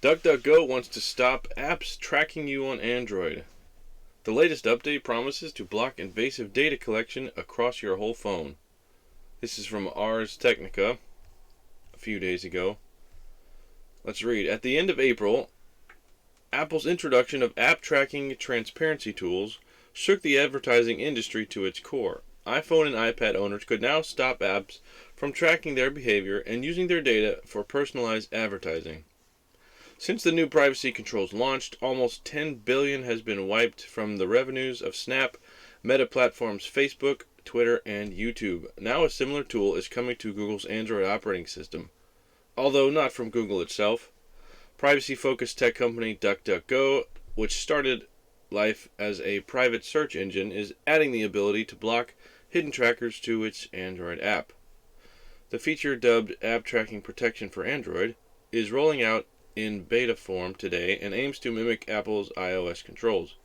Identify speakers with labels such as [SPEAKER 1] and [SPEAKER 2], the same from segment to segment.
[SPEAKER 1] DuckDuckGo wants to stop apps tracking you on Android. The latest update promises to block invasive data collection across your whole phone. This is from Ars Technica a few days ago. Let's read. At the end of April, Apple's introduction of app tracking transparency tools shook the advertising industry to its core. iPhone and iPad owners could now stop apps from tracking their behavior and using their data for personalized advertising. Since the new privacy controls launched, almost $10 billion has been wiped from the revenues of Snap, Meta platforms Facebook, Twitter, and YouTube. Now a similar tool is coming to Google's Android operating system, although not from Google itself. Privacy-focused tech company DuckDuckGo, which started life as a private search engine, is adding the ability to block hidden trackers to its Android app. The feature, dubbed App Tracking Protection for Android, is rolling out in beta form today and aims to mimic Apple's iOS controls.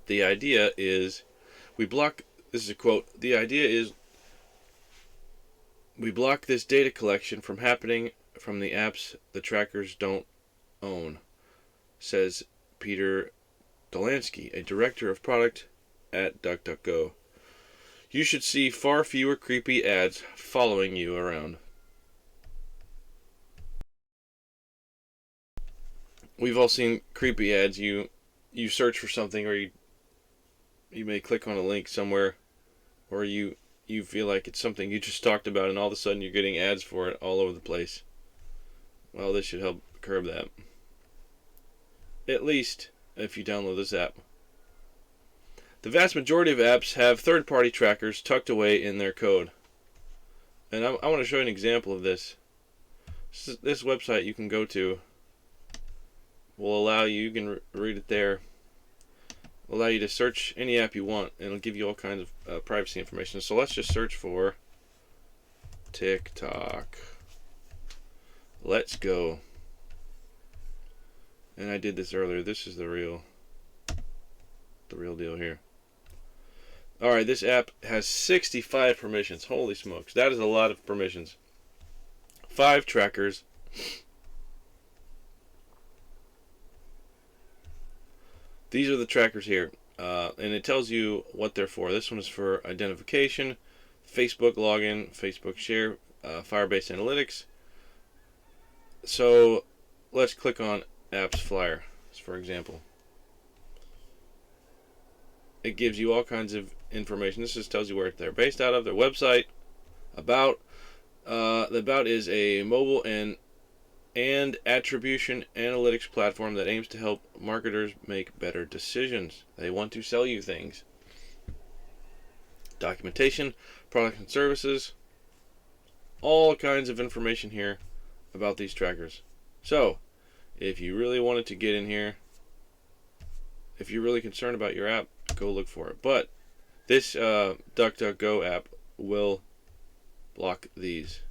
[SPEAKER 1] The idea is, this is a quote, the idea is we block this data collection from happening from the apps the trackers don't own, says Peter Dolansky, a director of product at DuckDuckGo. You should see far fewer creepy ads following you around. We've all seen creepy ads. You search for something, or you may click on a link somewhere, or you feel like it's something you just talked about, and all of a sudden you're getting ads for it all over the place. Well, this should help curb that. At least if you download this app. The vast majority of apps have third-party trackers tucked away in their code. And I want to show you an example of this. This website you can go to will allow you can read it there, will allow you to search any app you want, and it'll give you all kinds of privacy information. So let's just search for TikTok. Let's go. And I did this earlier. This is the real deal here. Alright, this app has 65 permissions. Holy smokes, that is a lot of permissions. 5 trackers. These are the trackers here, and it tells you what they're for. This one is for identification, Facebook login, Facebook share, Firebase Analytics. So let's click on Apps Flyer, for example. It gives you all kinds of information. This just tells you where they're based out of, their website, about. The About is a mobile and attribution analytics platform that aims to help marketers make better decisions. They want to sell you things. Documentation, products and services, all kinds of information here about these trackers. So, if you really wanted to get in here, if you're really concerned about your app, go look for it. But this DuckDuckGo app will block these,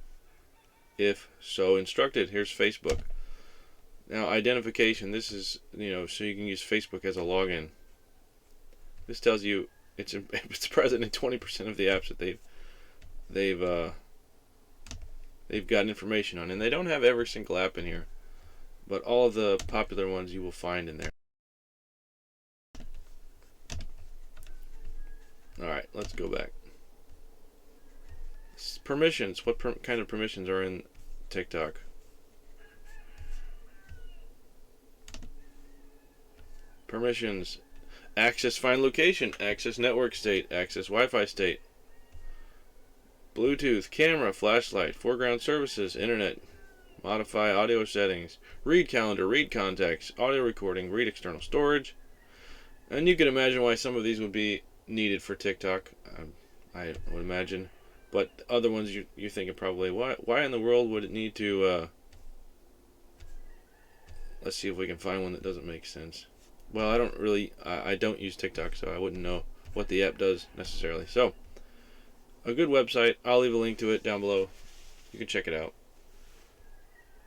[SPEAKER 1] if so instructed. Here's Facebook. Now, identification, this is, so you can use Facebook as a login. This tells you it's present in 20% of the apps that they've gotten information on, and they don't have every single app in here, but all of the popular ones you will find in there. Alright, let's go back. Permissions. What kind of permissions are in TikTok? Permissions. Access find location, access network state, access Wi-Fi state, Bluetooth, camera, flashlight, foreground services, internet, modify audio settings, read calendar, read contacts, audio recording, read external storage. And you can imagine why some of these would be needed for TikTok, I would imagine. But other ones you're thinking probably, why in the world would it need to, let's see if we can find one that doesn't make sense. Well, I don't use TikTok, so I wouldn't know what the app does necessarily. So, a good website, I'll leave a link to it down below. You can check it out.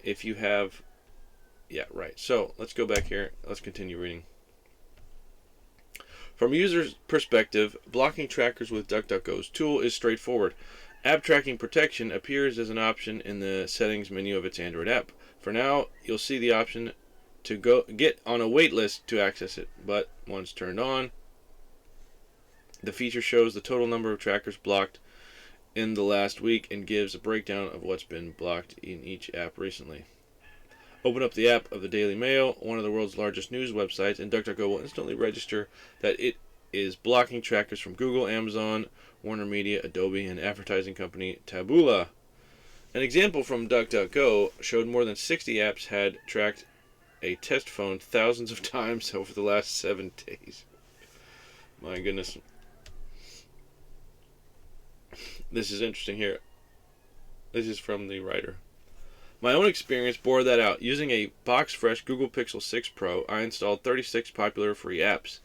[SPEAKER 1] If you have, yeah, right. So, let's go back here. Let's continue reading. From a user's perspective, blocking trackers with DuckDuckGo's tool is straightforward. App tracking protection appears as an option in the settings menu of its Android app. For now, you'll see the option to get on a wait list to access it, but once turned on, the feature shows the total number of trackers blocked in the last week and gives a breakdown of what's been blocked in each app recently. Open up the app of the Daily Mail, one of the world's largest news websites, and DuckDuckGo will instantly register that it is blocking trackers from Google, Amazon, Warner Media, Adobe, and advertising company Taboola. An example from DuckDuckGo showed more than 60 apps had tracked a test phone thousands of times over the last 7 days. My goodness. This is interesting here. This is from the writer. My own experience bore that out. Using a box-fresh Google Pixel 6 Pro, I installed 36 popular free apps.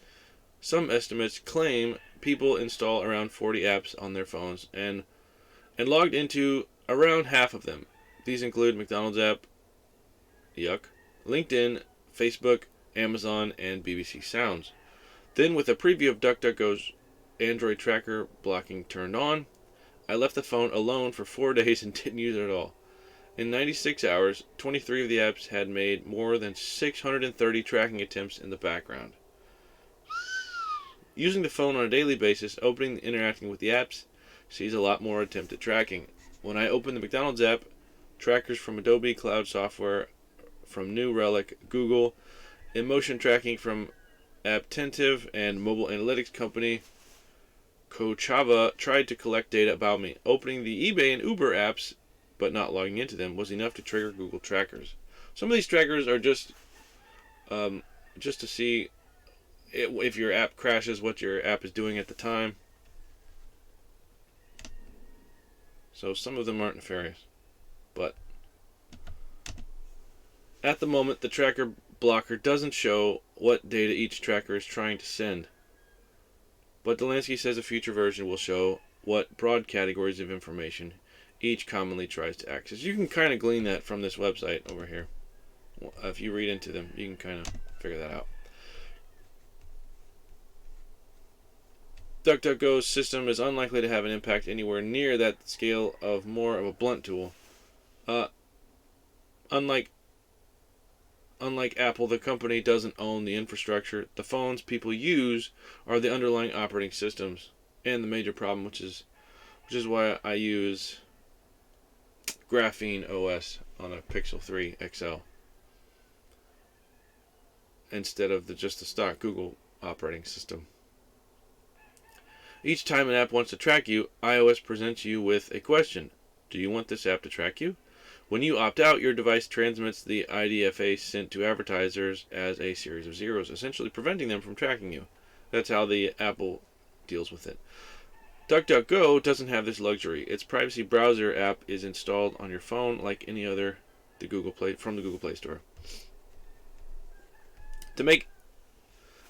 [SPEAKER 1] Some estimates claim people install around 40 apps on their phones and logged into around half of them. These include McDonald's app, yuck, LinkedIn, Facebook, Amazon, and BBC Sounds. Then, with a preview of DuckDuckGo's Android tracker blocking turned on, I left the phone alone for 4 days and didn't use it at all. In 96 hours, 23 of the apps had made more than 630 tracking attempts in the background. Using the phone on a daily basis, opening and interacting with the apps sees a lot more attempted tracking. When I open the McDonald's app, trackers from Adobe Cloud Software, from New Relic, Google, emotion tracking from Apptentive, and mobile analytics company Kochava tried to collect data about me. Opening the eBay and Uber apps, but not logging into them, was enough to trigger Google trackers. Some of these trackers are just to see if your app crashes, what your app is doing at the time. So some of them aren't nefarious. But at the moment, the tracker blocker doesn't show what data each tracker is trying to send. But Delansky says a future version will show what broad categories of information each commonly tries to access. You can kind of glean that from this website over here. If you read into them, you can kind of figure that out. DuckDuckGo's system is unlikely to have an impact anywhere near that scale of more of a blunt tool. Unlike Apple, the company doesn't own the infrastructure. The phones people use are the underlying operating systems, and the major problem, which is why I use Graphene OS on a Pixel 3 XL instead of just the stock Google operating system. Each time an app wants to track you, iOS presents you with a question. Do you want this app to track you? When you opt out, your device transmits the IDFA sent to advertisers as a series of zeros, essentially preventing them from tracking you. That's how the Apple deals with it. DuckDuckGo doesn't have this luxury. Its privacy browser app is installed on your phone like any other from the Google Play Store. To make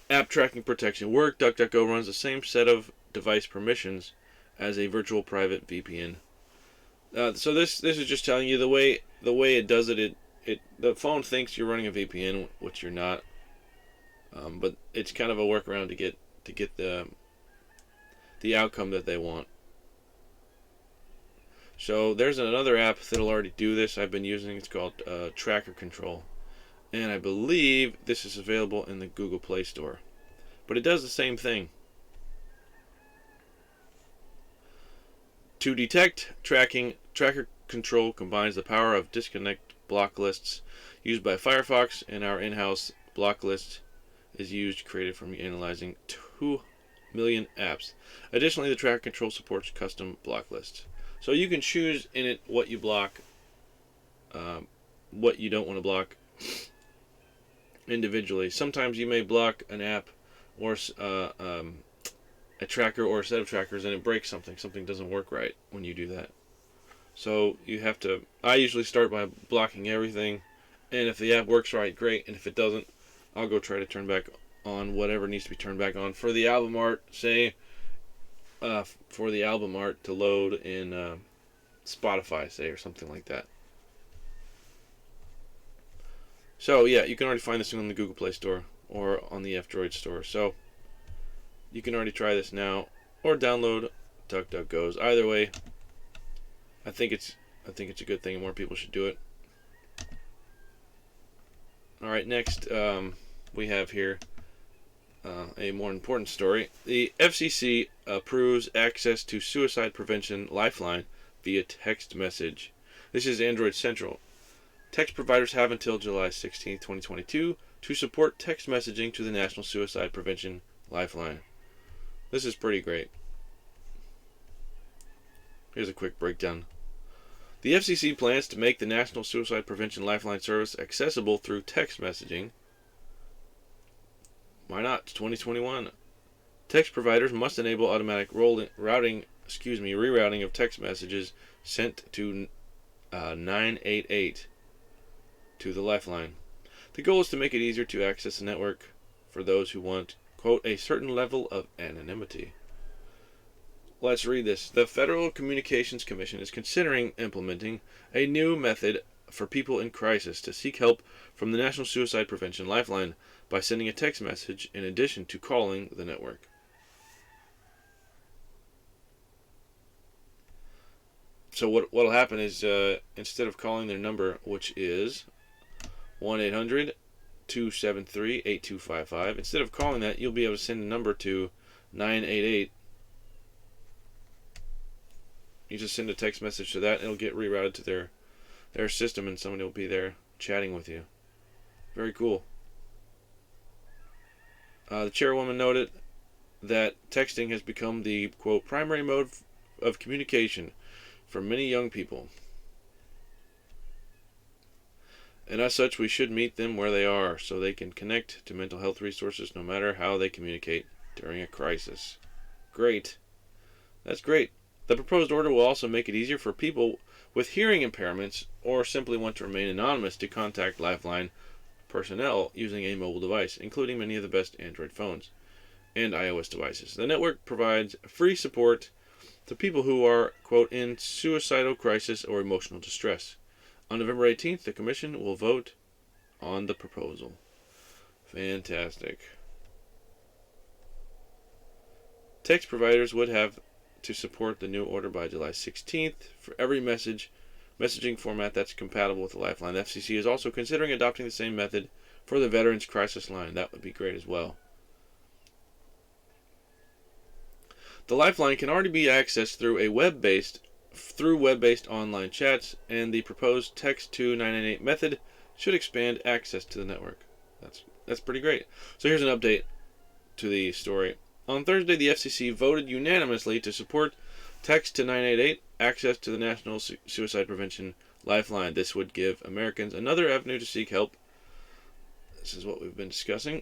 [SPEAKER 1] app tracking protection work, DuckDuckGo runs the same set of device permissions as a virtual private VPN. So this is just telling you the way it does it. The phone thinks you're running a VPN, which you're not. But it's kind of a workaround to get the outcome that they want. So there's another app that'll already do this. I've been using. It's called Tracker Control, and I believe this is available in the Google Play Store. But it does the same thing. To detect Tracker Control combines the power of disconnect block lists used by Firefox, and our in-house block list is created from analyzing 2 million apps. Additionally, the Tracker Control supports custom block lists. So you can choose in it what you block, what you don't want to block individually. Sometimes you may block an app or a tracker or a set of trackers and it breaks something. Something doesn't work right when you do that. So you have to, I usually start by blocking everything, and if the app works right, great, and if it doesn't, I'll go try to turn back on whatever needs to be turned back on. For the album art, for the album art to load in Spotify, say, or something like that. So yeah, you can already find this thing on the Google Play Store or on the F-Droid store. So you can already try this now or download DuckDuckGo's. Either way, I think it's a good thing, and more people should do it. All right, next we have here a more important story. The FCC approves access to Suicide Prevention Lifeline via text message. This is Android Central. Text providers have until July 16, 2022 to support text messaging to the National Suicide Prevention Lifeline. This is pretty great. Here's a quick breakdown. The FCC plans to make the National Suicide Prevention Lifeline service accessible through text messaging. Why not? It's 2021. Text providers must enable automatic rerouting of text messages sent to 988 to the Lifeline. The goal is to make it easier to access the network for those who want, quote, a certain level of anonymity. Let's read this. The Federal Communications Commission is considering implementing a new method for people in crisis to seek help from the National Suicide Prevention Lifeline by sending a text message in addition to calling the network. So what will happen is instead of calling their number, which is 1-800-273-8255, instead of calling that, you'll be able to send a number to 988. You just send a text message to that, and it'll get rerouted to their system, and somebody will be there chatting with you. Very cool. The chairwoman noted that texting has become the, quote, primary mode of communication for many young people. And as such, we should meet them where they are so they can connect to mental health resources no matter how they communicate during a crisis. Great. That's great. The proposed order will also make it easier for people with hearing impairments or simply want to remain anonymous to contact Lifeline personnel using a mobile device, including many of the best Android phones and iOS devices. The network provides free support to people who are, quote, in suicidal crisis or emotional distress. On November 18th, the Commission will vote on the proposal. Fantastic. Text providers would have to support the new order by July 16th for every messaging format that's compatible with the Lifeline. The FCC is also considering adopting the same method for the Veterans Crisis Line. That would be great as well. The Lifeline can already be accessed through web-based online chats, and the proposed text to 988 method should expand access to the network. That's pretty great. So here's an update to the story. On Thursday, the FCC voted unanimously to support text to 988 access to the National Suicide Prevention Lifeline. This would give Americans another avenue to seek help. This is what we've been discussing.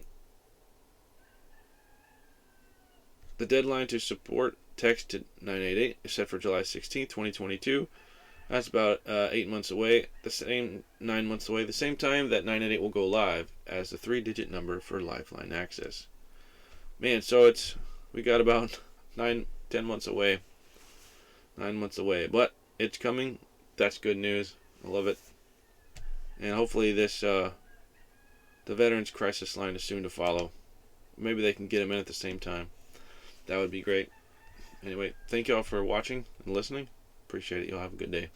[SPEAKER 1] The deadline to support text to 988 is set for July 16, 2022. That's about 8 months away. 9 months away. The same time that 988 will go live as the 3-digit number for Lifeline access. Man, so we got about 10 months away. 9 months away, but it's coming. That's good news. I love it. And hopefully the Veterans Crisis Line is soon to follow. Maybe they can get them in at the same time. That would be great. Anyway, thank you all for watching and listening. Appreciate it. Y'all have a good day.